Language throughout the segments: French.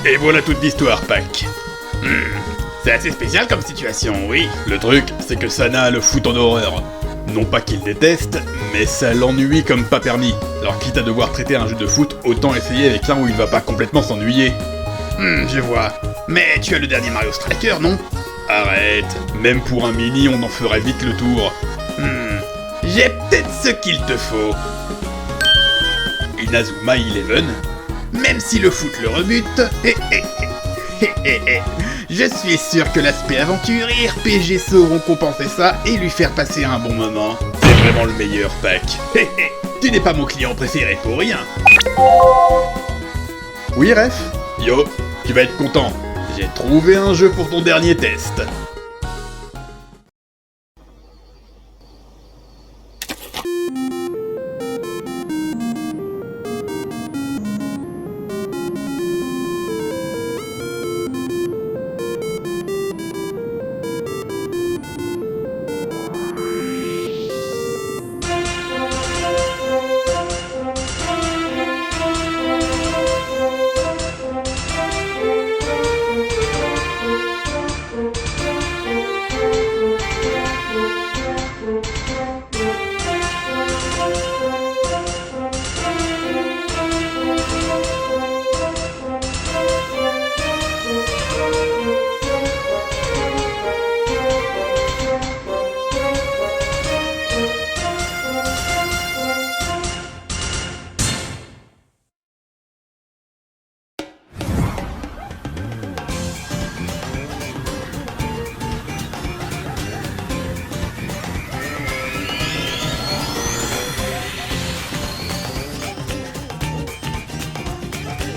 Et voilà toute l'histoire, Pac. C'est assez spécial comme situation, oui. Le truc, c'est que Sana le fout en horreur. Non pas qu'il déteste, mais ça l'ennuie comme pas permis. Alors quitte à devoir traiter un jeu de foot, autant essayer avec un où il va pas complètement s'ennuyer. Je vois. Mais tu as le dernier Mario Striker, non? Arrête. Même pour un mini, on en ferait vite le tour. J'ai peut-être ce qu'il te faut. Inazuma 11? Même si le foot le rebute, je suis sûr que l'aspect aventure et RPG sauront compenser ça et lui faire passer un bon moment. C'est vraiment le meilleur, Pac. Tu n'es pas mon client préféré pour rien. Oui, Ref? Yo, tu vas être content. J'ai trouvé un jeu pour ton dernier test.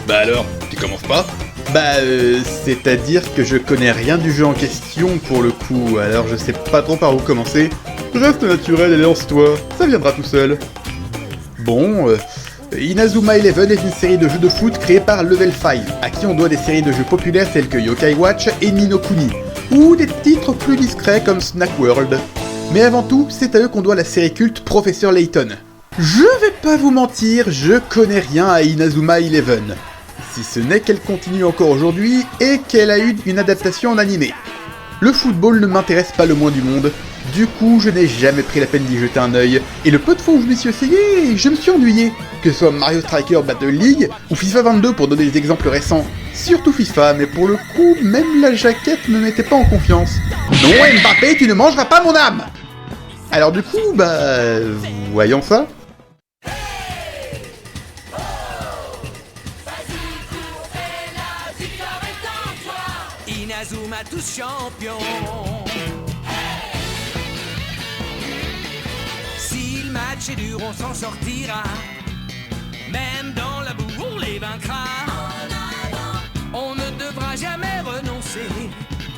Bah alors, tu commences pas? C'est-à-dire que je connais rien du jeu en question pour le coup, alors je sais pas trop par où commencer. Reste naturel et lance-toi, ça viendra tout seul. Bon, Inazuma 11 est une série de jeux de foot créée par Level 5, à qui on doit des séries de jeux populaires tels que Yokai Watch et Ni no Kuni, ou des titres plus discrets comme Snack World. Mais avant tout, c'est à eux qu'on doit la série culte Professeur Layton. Je vais pas vous mentir, je connais rien à Inazuma 11. Si ce n'est qu'elle continue encore aujourd'hui et qu'elle a eu une adaptation en animé. Le football ne m'intéresse pas le moins du monde, du coup je n'ai jamais pris la peine d'y jeter un œil, et le peu de fois où je m'y suis essayé, je me suis ennuyé, que ce soit Mario Striker Battle League ou FIFA 22 pour donner des exemples récents. Surtout FIFA, mais pour le coup, même la jaquette me mettait pas en confiance. Non Mbappé, tu ne mangeras pas mon âme! Alors du coup, voyons ça. Inazuma tous champions. Si le match est dur, on s'en sortira. Même dans la boue, on les vaincra. On ne devra jamais renoncer.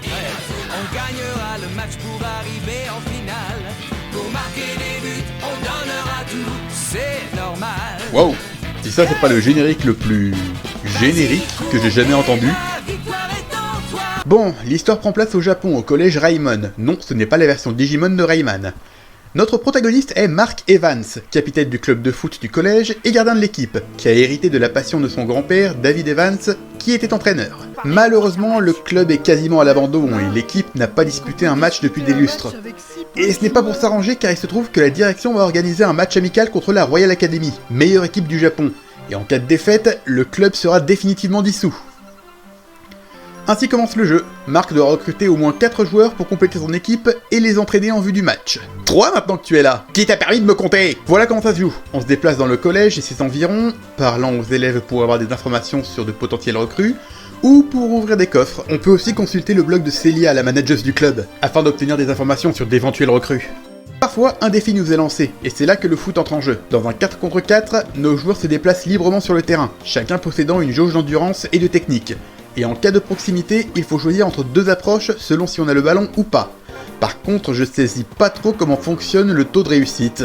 On gagnera le match pour arriver en finale. Pour marquer des buts, on donnera tout. C'est normal. Wow, si ça c'est pas le générique le plus générique que j'ai jamais entendu. Bon, l'histoire prend place au Japon, au collège Raimon. Non, ce n'est pas la version Digimon de Rayman. Notre protagoniste est Mark Evans, capitaine du club de foot du collège et gardien de l'équipe, qui a hérité de la passion de son grand-père, David Evans, qui était entraîneur. Malheureusement, le club est quasiment à l'abandon et l'équipe n'a pas disputé un match depuis des lustres. Et ce n'est pas pour s'arranger car il se trouve que la direction va organiser un match amical contre la Royal Academy, meilleure équipe du Japon. Et en cas de défaite, le club sera définitivement dissous. Ainsi commence le jeu. Mark doit recruter au moins 4 joueurs pour compléter son équipe et les entraîner en vue du match. 3 maintenant que tu es là. Qui t'a permis de me compter? Voilà comment ça se joue. On se déplace dans le collège et ses environs, parlant aux élèves pour avoir des informations sur de potentiels recrues, ou pour ouvrir des coffres. On peut aussi consulter le blog de Celia, la manageuse du club, afin d'obtenir des informations sur d'éventuelles recrues. Parfois, un défi nous est lancé, et c'est là que le foot entre en jeu. Dans un 4 contre 4, nos joueurs se déplacent librement sur le terrain, chacun possédant une jauge d'endurance et de technique. Et en cas de proximité, il faut choisir entre 2 approches selon si on a le ballon ou pas. Par contre, je saisis pas trop comment fonctionne le taux de réussite.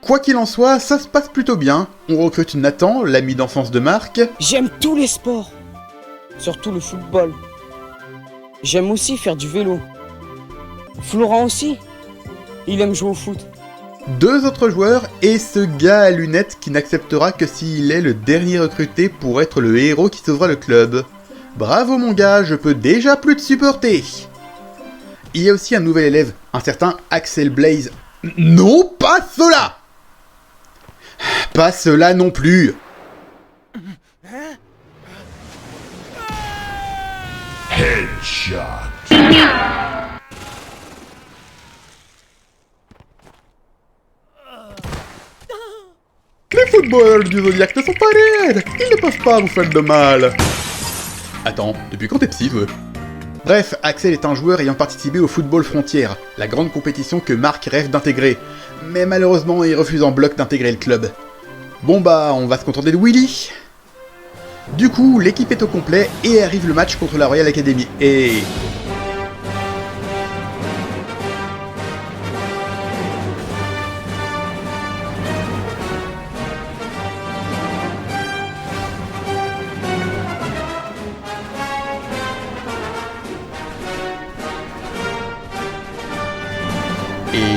Quoi qu'il en soit, ça se passe plutôt bien. On recrute Nathan, l'ami d'enfance de Marc. J'aime tous les sports, surtout le football. J'aime aussi faire du vélo. Florent aussi, il aime jouer au foot. 2 autres joueurs et ce gars à lunettes qui n'acceptera que s'il est le dernier recruté pour être le héros qui sauvera le club. Bravo mon gars, je peux déjà plus te supporter. Il y a aussi un nouvel élève, un certain Axel Blaze. Non, pas cela! Pas cela non plus. Headshot. Les footballeurs du Zodiac ne sont pas raides. Ils ne peuvent pas vous faire de mal. Attends, depuis quand t'es psy, toi? Bref, Axel est un joueur ayant participé au Football Frontières, la grande compétition que Marc rêve d'intégrer. Mais malheureusement, il refuse en bloc d'intégrer le club. Bon bah, on va se contenter de Willy. Du coup, l'équipe est au complet et arrive le match contre la Royal Academy. Et...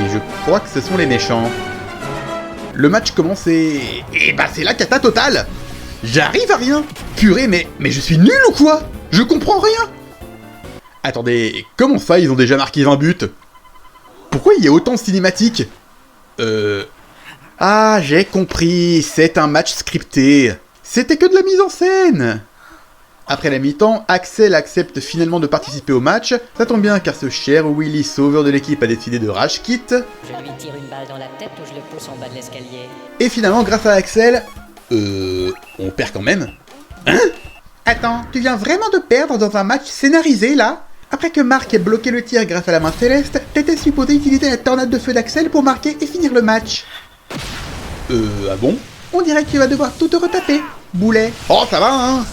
je crois que ce sont les méchants. Le match commence et bah c'est la cata totale. J'arrive à rien. Purée, mais je suis nul ou quoi? Je comprends rien. Attendez, comment ça ils ont déjà marqué 20 buts? Pourquoi il y a autant de cinématiques? Ah, j'ai compris, c'est un match scripté. C'était que de la mise en scène. Après la mi-temps, Axel accepte finalement de participer au match. Ça tombe bien car ce cher Willy, sauveur de l'équipe, a décidé de rage quit. Je lui tire une balle dans la tête ou je le pousse en bas de l'escalier. Et finalement, grâce à Axel... on perd quand même. Hein? Attends, tu viens vraiment de perdre dans un match scénarisé, là? Après que Marc ait bloqué le tir grâce à la main céleste, t'étais supposé utiliser la tornade de feu d'Axel pour marquer et finir le match. Ah bon? On dirait que tu vas devoir tout te retaper, boulet. Oh, ça va, hein?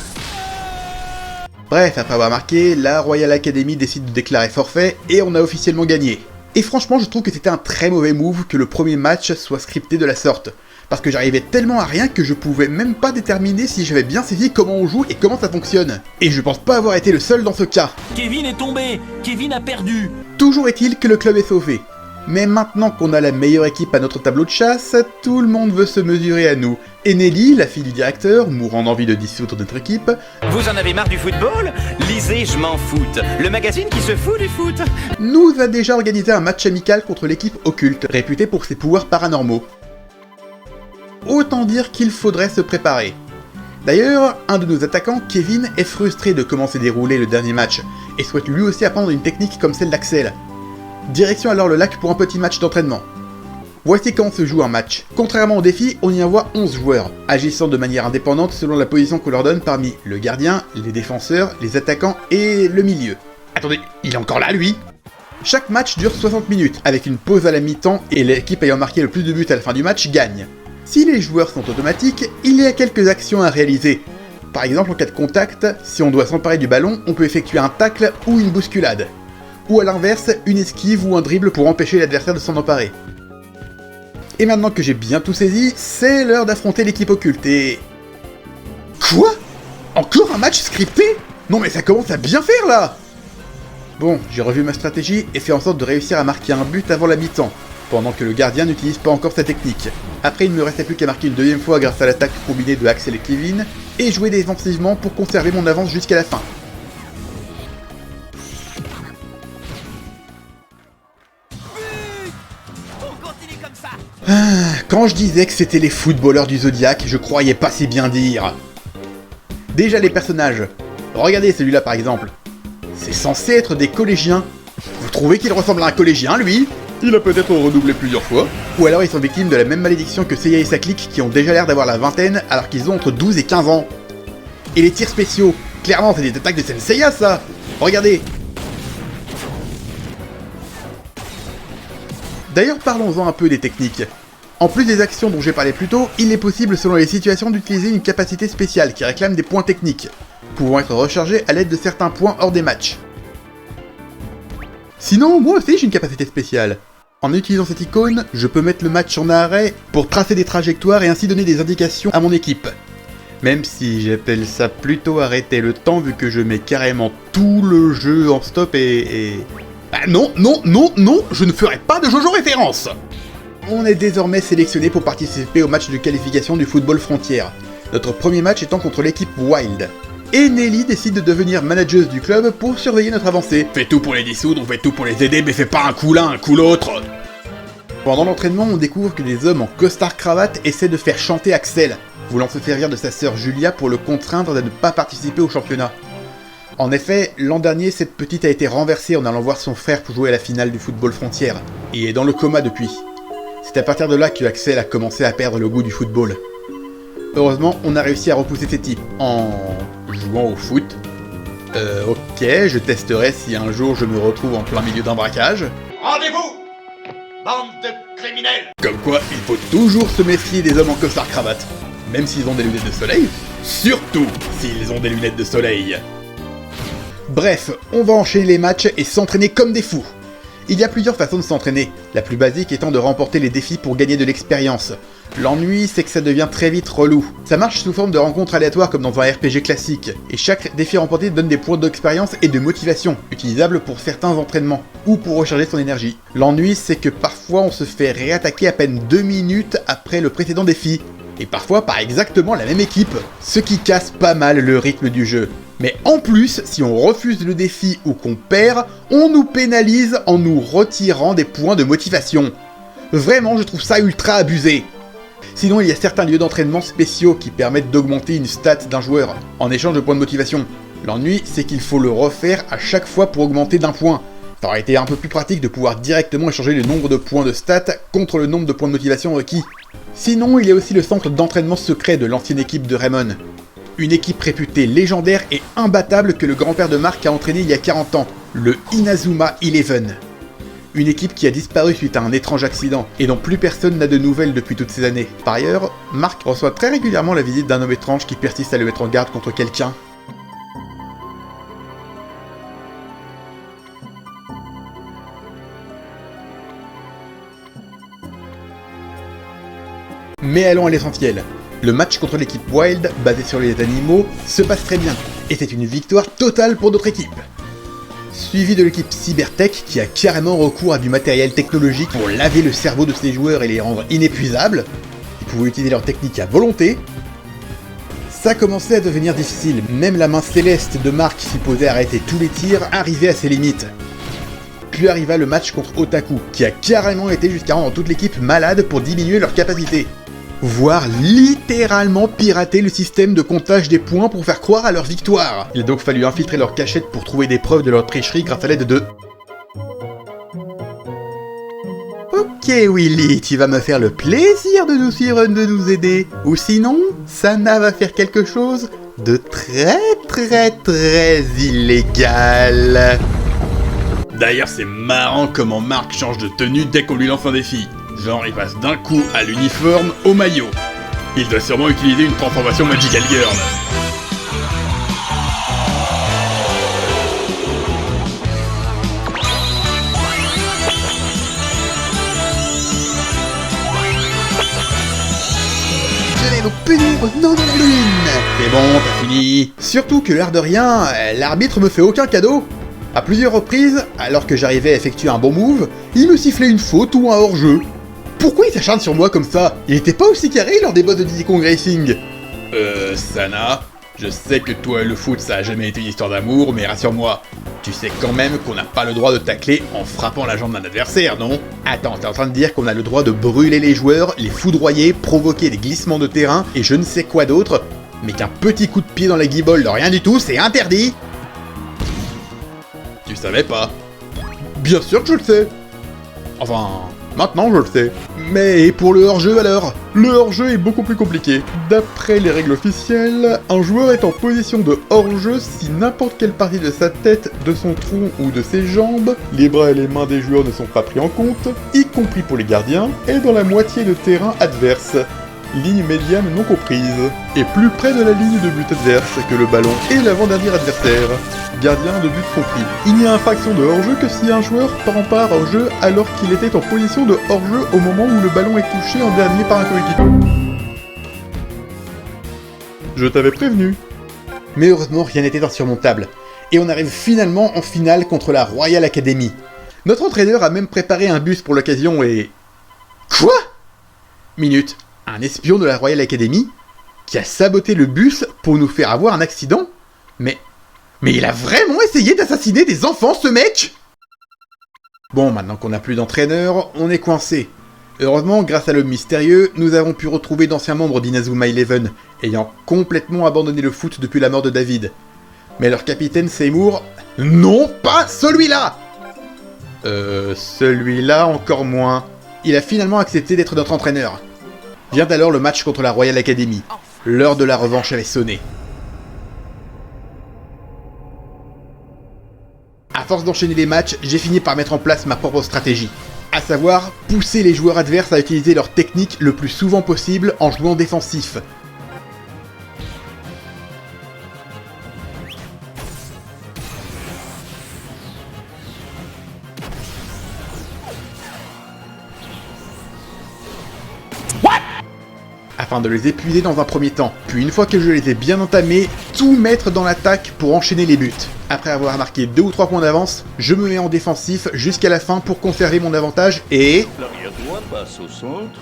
Bref, après avoir marqué, la Royal Academy décide de déclarer forfait et on a officiellement gagné. Et franchement, je trouve que c'était un très mauvais move que le premier match soit scripté de la sorte. Parce que j'arrivais tellement à rien que je pouvais même pas déterminer si j'avais bien saisi comment on joue et comment ça fonctionne. Et je pense pas avoir été le seul dans ce cas. Kevin est tombé. Kevin a perdu. Toujours est-il que le club est sauvé. Mais maintenant qu'on a la meilleure équipe à notre tableau de chasse, tout le monde veut se mesurer à nous. Et Nelly, la fille du directeur, mourant d'envie de dissoudre notre équipe... Vous en avez marre du football? Lisez Je m'en foute, le magazine qui se fout du foot. Nous a déjà organisé un match amical contre l'équipe occulte, réputée pour ses pouvoirs paranormaux. Autant dire qu'il faudrait se préparer. D'ailleurs, un de nos attaquants, Kevin, est frustré de comment s'est déroulé le dernier match, et souhaite lui aussi apprendre une technique comme celle d'Axel. Direction alors le lac pour un petit match d'entraînement. Voici quand se joue un match. Contrairement au défi, on y envoie 11 joueurs, agissant de manière indépendante selon la position qu'on leur donne parmi le gardien, les défenseurs, les attaquants et le milieu. Attendez, il est encore là lui? Chaque match dure 60 minutes, avec une pause à la mi-temps et l'équipe ayant marqué le plus de buts à la fin du match gagne. Si les joueurs sont automatiques, il y a quelques actions à réaliser. Par exemple, en cas de contact, si on doit s'emparer du ballon, on peut effectuer un tacle ou une bousculade. Ou à l'inverse, une esquive ou un dribble pour empêcher l'adversaire de s'en emparer. Et maintenant que j'ai bien tout saisi, c'est l'heure d'affronter l'équipe occulte et... Quoi? Encore un match scripté? Non mais ça commence à bien faire là! Bon, j'ai revu ma stratégie et fait en sorte de réussir à marquer un but avant la mi-temps, pendant que le gardien n'utilise pas encore sa technique. Après, il ne me restait plus qu'à marquer une deuxième fois grâce à l'attaque combinée de Axel et Kevin, et jouer défensivement pour conserver mon avance jusqu'à la fin. Quand je disais que c'était les footballeurs du Zodiac, je croyais pas si bien dire. Déjà les personnages. Regardez celui-là par exemple. C'est censé être des collégiens. Vous trouvez qu'il ressemble à un collégien, lui? Il a peut-être redoublé plusieurs fois. Ou alors ils sont victimes de la même malédiction que Seiya et sa clique qui ont déjà l'air d'avoir la vingtaine alors qu'ils ont entre 12 et 15 ans. Et les tirs spéciaux. Clairement, c'est des attaques de Senseiya, ça. Regardez. D'ailleurs, parlons-en un peu des techniques. En plus des actions dont j'ai parlé plus tôt, il est possible selon les situations d'utiliser une capacité spéciale qui réclame des points techniques, pouvant être rechargés à l'aide de certains points hors des matchs. Sinon, moi aussi j'ai une capacité spéciale. En utilisant cette icône, je peux mettre le match en arrêt pour tracer des trajectoires et ainsi donner des indications à mon équipe. Même si j'appelle ça plutôt arrêter le temps vu que je mets carrément tout le jeu en stop et... Ah non, non, non, non, je ne ferai pas de Jojo référence! on est désormais sélectionné pour participer au match de qualification du football frontière. Notre premier match étant contre l'équipe Wild. Et Nelly décide de devenir manageuse du club pour surveiller notre avancée. Fais tout pour les dissoudre, on fait tout pour les aider, mais fais pas un coup l'un, un coup l'autre. Pendant l'entraînement, on découvre que des hommes en costard-cravate essaient de faire chanter Axel, voulant se servir de sa sœur Julia pour le contraindre à ne pas participer au championnat. En effet, l'an dernier, cette petite a été renversée en allant voir son frère pour jouer à la finale du football frontière, et est dans le coma depuis. C'est à partir de là que Axel a commencé à perdre le goût du football. Heureusement, on a réussi à repousser ces types en jouant au foot. Ok, je testerai si un jour je me retrouve en plein milieu d'un braquage. Rendez-vous, bande de criminels! Comme quoi, il faut toujours se méfier des hommes en costard-cravate. Même s'ils ont des lunettes de soleil, surtout s'ils ont des lunettes de soleil. Bref, on va enchaîner les matchs et s'entraîner comme des fous. Il y a plusieurs façons de s'entraîner, la plus basique étant de remporter les défis pour gagner de l'expérience. L'ennui, c'est que ça devient très vite relou. Ça marche sous forme de rencontres aléatoires comme dans un RPG classique, et chaque défi remporté donne des points d'expérience et de motivation, utilisables pour certains entraînements, ou pour recharger son énergie. L'ennui, c'est que parfois on se fait réattaquer à peine 2 minutes après le précédent défi, et parfois par exactement la même équipe, ce qui casse pas mal le rythme du jeu. Mais en plus, si on refuse le défi ou qu'on perd, on nous pénalise en nous retirant des points de motivation. Vraiment, je trouve ça ultra abusé. Sinon, il y a certains lieux d'entraînement spéciaux qui permettent d'augmenter une stat d'un joueur, en échange de points de motivation. L'ennui, c'est qu'il faut le refaire à chaque fois pour augmenter d'un point. Ça aurait été un peu plus pratique de pouvoir directement échanger le nombre de points de stat contre le nombre de points de motivation requis. Sinon, il y a aussi le centre d'entraînement secret de l'ancienne équipe de Raymond. Une équipe réputée légendaire et imbattable que le grand-père de Mark a entraîné il y a 40 ans, le Inazuma Eleven. Une équipe qui a disparu suite à un étrange accident, et dont plus personne n'a de nouvelles depuis toutes ces années. Par ailleurs, Mark reçoit très régulièrement la visite d'un homme étrange qui persiste à le mettre en garde contre quelqu'un. Mais allons à l'essentiel. Le match contre l'équipe Wild, basé sur les animaux, se passe très bien, et c'est une victoire totale pour notre équipe. Suivi de l'équipe Cybertech qui a carrément recours à du matériel technologique pour laver le cerveau de ses joueurs et les rendre inépuisables, ils pouvaient utiliser leur technique à volonté. Ça commençait à devenir difficile, même la main céleste de Mark supposée arrêter tous les tirs arrivait à ses limites. Puis arriva le match contre Otaku, qui a carrément été jusqu'à rendre toute l'équipe malade pour diminuer leur capacité. Voire littéralement pirater le système de comptage des points pour faire croire à leur victoire. Il a donc fallu infiltrer leur cachette pour trouver des preuves de leur tricherie grâce à l'aide de... Ok Willy, tu vas me faire le plaisir de nous suivre, de nous aider. Ou sinon, Sana va faire quelque chose de très illégal. D'ailleurs, c'est marrant comment Mark change de tenue dès qu'on lui lance un défi. Genre, il passe d'un coup à l'uniforme au maillot. Il doit sûrement utiliser une transformation Magical Girl. Je vais vous punir au nom de la lune. C'est bon, t'as fini. Surtout que l'air de rien, l'arbitre me fait aucun cadeau. À plusieurs reprises, alors que j'arrivais à effectuer un bon move, il me sifflait une faute ou un hors-jeu. Pourquoi il s'acharne sur moi comme ça? Il était pas aussi carré lors des boss de Diddy Kong Racing. Sana, je sais que toi et le foot ça a jamais été une histoire d'amour, mais rassure-moi, tu sais quand même qu'on n'a pas le droit de tacler en frappant la jambe d'un adversaire, non? Attends, t'es en train de dire qu'on a le droit de brûler les joueurs, les foudroyer, provoquer des glissements de terrain et je ne sais quoi d'autre, mais qu'un petit coup de pied dans la guibole de rien du tout, c'est interdit? Tu savais pas? Bien sûr que je le sais. Enfin, maintenant je le sais. Mais pour le hors-jeu alors? Le hors-jeu est beaucoup plus compliqué. D'après les règles officielles, un joueur est en position de hors-jeu si n'importe quelle partie de sa tête, de son tronc ou de ses jambes, les bras et les mains des joueurs ne sont pas pris en compte, y compris pour les gardiens, et dans la moitié de terrain adverse. Ligne médiane non comprise, et plus près de la ligne de but adverse que le ballon et l'avant-dernier adversaire. Gardien de but compris. Il n'y a infraction de hors-jeu que si un joueur prend part au jeu alors qu'il était en position de hors-jeu au moment où le ballon est touché en dernier par un coéquipier. Je t'avais prévenu. Mais heureusement, rien n'était insurmontable. Et on arrive finalement en finale contre la Royal Academy. Notre entraîneur a même préparé un bus pour l'occasion et... Quoi? Minute, un espion de la Royal Academy qui a saboté le bus pour nous faire avoir un accident? Mais il a vraiment essayé d'assassiner des enfants, ce mec? Bon, maintenant qu'on n'a plus d'entraîneur, on est coincé. Heureusement, grâce à l'homme mystérieux, nous avons pu retrouver d'anciens membres d'Inazuma Eleven, ayant complètement abandonné le foot depuis la mort de David. Mais leur capitaine Seymour... Non, pas celui-là! Celui-là encore moins. Il a finalement accepté d'être notre entraîneur. Vient alors le match contre la Royal Academy. L'heure de la revanche avait sonné. À force d'enchaîner les matchs, j'ai fini par mettre en place ma propre stratégie. À savoir, pousser les joueurs adverses à utiliser leur technique le plus souvent possible en jouant défensif. Afin de les épuiser dans un premier temps. Puis une fois que je les ai bien entamés, tout mettre dans l'attaque pour enchaîner les buts. Après avoir marqué 2 ou 3 points d'avance, je me mets en défensif jusqu'à la fin pour conserver mon avantage et... L'arrière droit passe au centre,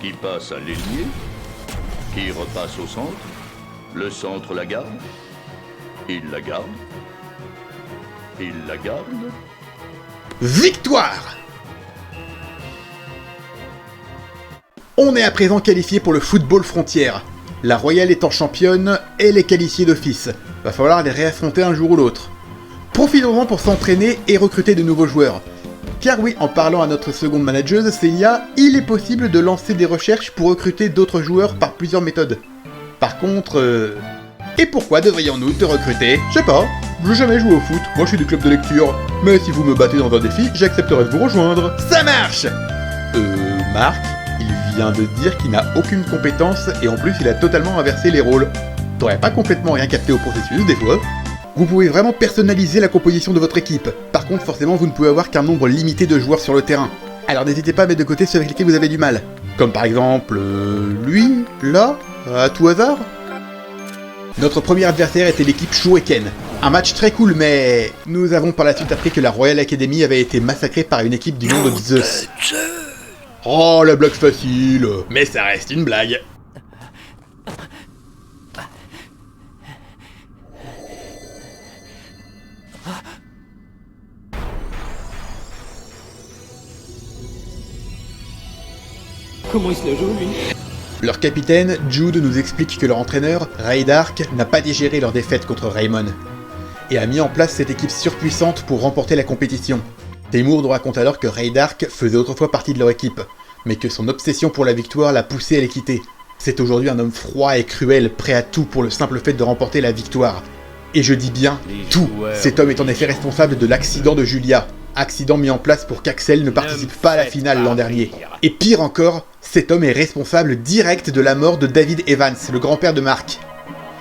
qui passe à l'ailier, qui repasse au centre, le centre la garde, il la garde, il la garde... Victoire! On est à présent qualifié pour le football frontière. La Royale étant championne, elle est qualifiée d'office. Va falloir les réaffronter un jour ou l'autre. Profitons-en pour s'entraîner et recruter de nouveaux joueurs. Car oui, en parlant à notre seconde manageuse, Célia, il est possible de lancer des recherches pour recruter d'autres joueurs par plusieurs méthodes. Par contre, Et pourquoi devrions-nous te recruter? Je sais pas, j'ai jamais joué au foot, moi je suis du club de lecture. Mais si vous me battez dans un défi, j'accepterai de vous rejoindre. Ça marche! Marc, il vient de dire qu'il n'a aucune compétence et en plus il a totalement inversé les rôles. T'aurais pas complètement rien capté au processus des fois? Vous pouvez vraiment personnaliser la composition de votre équipe. Par contre, forcément, vous ne pouvez avoir qu'un nombre limité de joueurs sur le terrain. Alors n'hésitez pas à mettre de côté ceux avec lesquels vous avez du mal. Comme par exemple, lui, là, à tout hasard. Notre premier adversaire était l'équipe Shuriken. Un match très cool, mais nous avons par la suite appris que la Royal Academy avait été massacrée par une équipe du nom de Zeus. Oh, la blague facile. Mais ça reste une blague. Comment il se la joue, lui? Leur capitaine, Jude, nous explique que leur entraîneur, Ray Dark, n'a pas digéré leur défaite contre Raymond, et a mis en place cette équipe surpuissante pour remporter la compétition. Seymour nous raconte alors que Ray Dark faisait autrefois partie de leur équipe, mais que son obsession pour la victoire l'a poussé à les quitter. C'est aujourd'hui un homme froid et cruel, prêt à tout pour le simple fait de remporter la victoire. Et je dis bien tout. Cet homme est en effet responsable de l'accident de Julia. Accident mis en place pour qu'Axel ne participe pas à la finale l'an dernier. Et pire encore, cet homme est responsable direct de la mort de David Evans, le grand-père de Mark.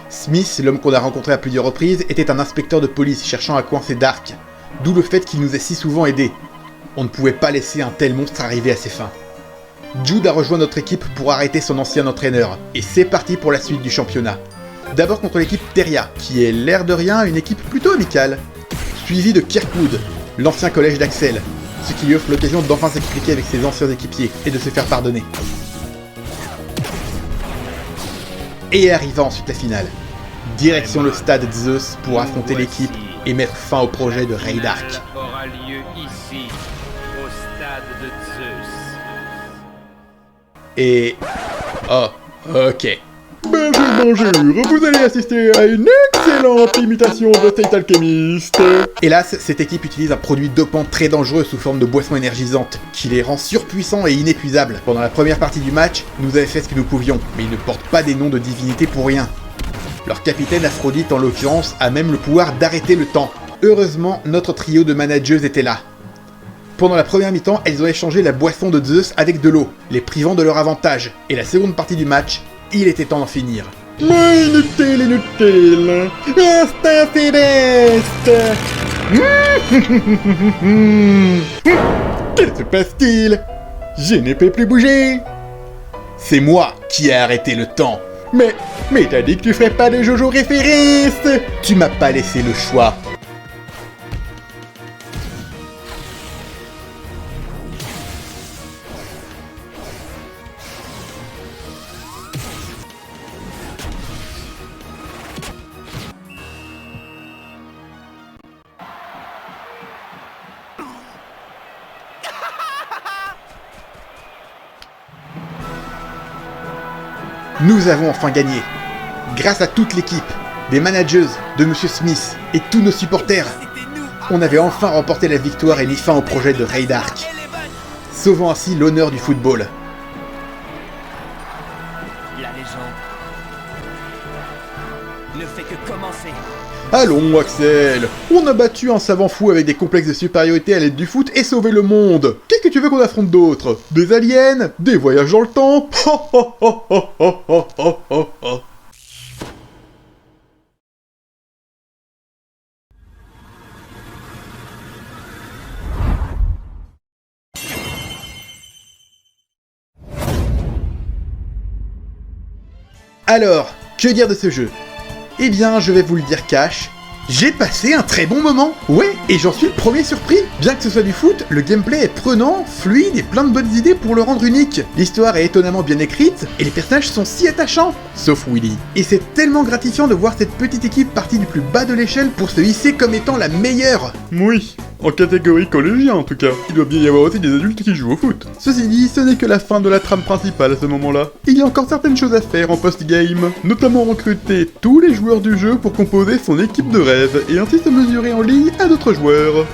Smith, l'homme qu'on a rencontré à plusieurs reprises, était un inspecteur de police cherchant à coincer Dark. D'où le fait qu'il nous a si souvent aidés. On ne pouvait pas laisser un tel monstre arriver à ses fins. Jude a rejoint notre équipe pour arrêter son ancien entraîneur. Et c'est parti pour la suite du championnat. D'abord contre l'équipe Teria, qui est l'air de rien une équipe plutôt amicale. Suivi de Kirkwood, l'ancien collège d'Axel, ce qui lui offre l'occasion d'enfin s'expliquer avec ses anciens équipiers et de se faire pardonner. Et arriva ensuite la finale. Direction le stade Zeus pour affronter l'équipe et mettre fin au projet de Ray Dark. Aura lieu ici, au stade de Zeus. Et... oh, ok. Bonjour, vous allez assister à une excellente imitation de State Alchemist. Hélas, cette équipe utilise un produit dopant très dangereux sous forme de boisson énergisante, qui les rend surpuissants et inépuisables. Pendant la première partie du match, nous avons fait ce que nous pouvions, mais ils ne portent pas des noms de divinités pour rien. Leur capitaine Aphrodite, en l'occurrence, a même le pouvoir d'arrêter le temps. Heureusement, notre trio de manageuses était là. Pendant la première mi-temps, elles ont échangé la boisson de Zeus avec de l'eau, les privant de leur avantage, et la seconde partie du match, il était temps d'en finir. Inutile. Hasta Céleste. Que se passe-t-il? Je ne peux plus bouger. C'est moi qui ai arrêté le temps. Mais t'as dit que tu ferais pas de Jojo référence. Tu m'as pas laissé le choix. Nous avons enfin gagné. Grâce à toute l'équipe, des managers, de Monsieur Smith et tous nos supporters, on avait enfin remporté la victoire et mis fin au projet de Ray Dark, sauvant ainsi l'honneur du football. La légende ne fait que commencer. Allons, Axel, on a battu un savant fou avec des complexes de supériorité à l'aide du foot et sauvé le monde. Qu'est-ce que tu veux qu'on affronte d'autre? Des aliens? Des voyages dans le temps? Alors, que dire de ce jeu? Eh bien, je vais vous le dire cash, j'ai passé un très bon moment. Ouais, et j'en suis le premier surpris. Bien que ce soit du foot, le gameplay est prenant, fluide et plein de bonnes idées pour le rendre unique. L'histoire est étonnamment bien écrite, et les personnages sont si attachants, sauf Willy. Et c'est tellement gratifiant de voir cette petite équipe partie du plus bas de l'échelle pour se hisser comme étant la meilleure. Oui, en catégorie collégien en tout cas. Il doit bien y avoir aussi des adultes qui jouent au foot. Ceci dit, ce n'est que la fin de la trame principale à ce moment-là. Il y a encore certaines choses à faire en post-game, notamment recruter tous les joueurs du jeu pour composer son équipe de rêve et ainsi se mesurer en ligne à d'autres joueurs.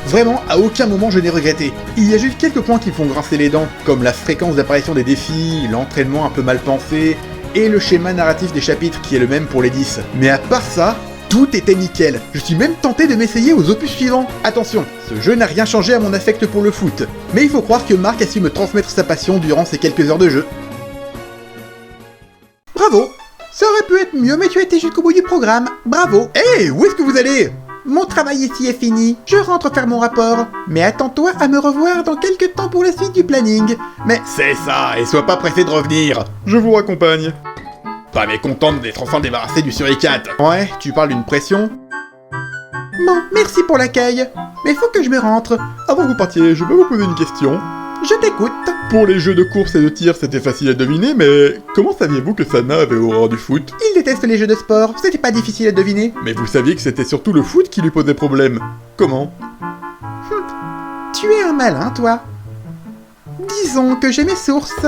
Vraiment, à aucun moment je n'ai regretté. Il y a juste quelques points qui me font grincer les dents, comme la fréquence d'apparition des défis, l'entraînement un peu mal pensé, et le schéma narratif des chapitres qui est le même pour les 10. Mais à part ça, tout était nickel. Je suis même tenté de m'essayer aux opus suivants. Attention, ce jeu n'a rien changé à mon affect pour le foot, mais il faut croire que Marc a su me transmettre sa passion durant ces quelques heures de jeu. Bravo! Ça aurait pu être mieux, mais tu as été jusqu'au bout du programme. Bravo! Hey, où est-ce que vous allez? Mon travail ici est fini, je rentre faire mon rapport. Mais attends-toi à me revoir dans quelques temps pour la suite du planning. Mais c'est ça, et sois pas pressé de revenir. Je vous raccompagne. Pas mécontente d'être enfin débarrassé du suricate. Ouais, tu parles d'une pression? Bon, merci pour l'accueil. Mais faut que je me rentre. Avant que vous partiez, je peux vous poser une question? Je t'écoute. Pour les jeux de course et de tir, c'était facile à deviner, mais comment saviez-vous que Sana avait horreur du foot? Il déteste les jeux de sport, c'était pas difficile à deviner. Mais vous saviez que c'était surtout le foot qui lui posait problème. Comment? Tu es un malin, toi. Disons que j'ai mes sources.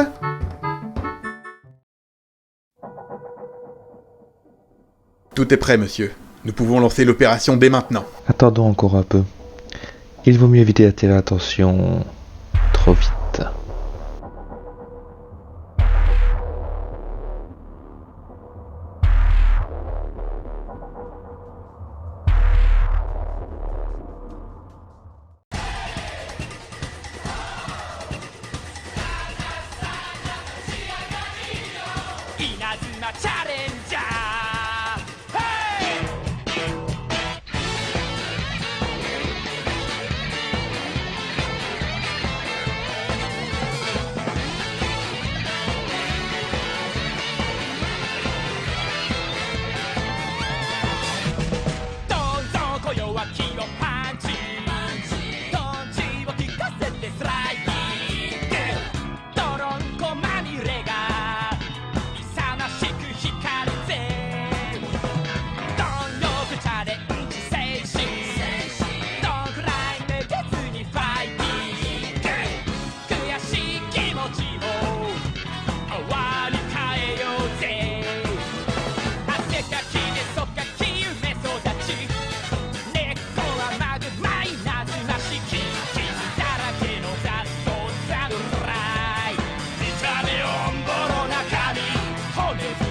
Tout est prêt, monsieur. Nous pouvons lancer l'opération dès maintenant. Attendons encore un peu. Il vaut mieux éviter d'attirer l'attention trop vite. Honest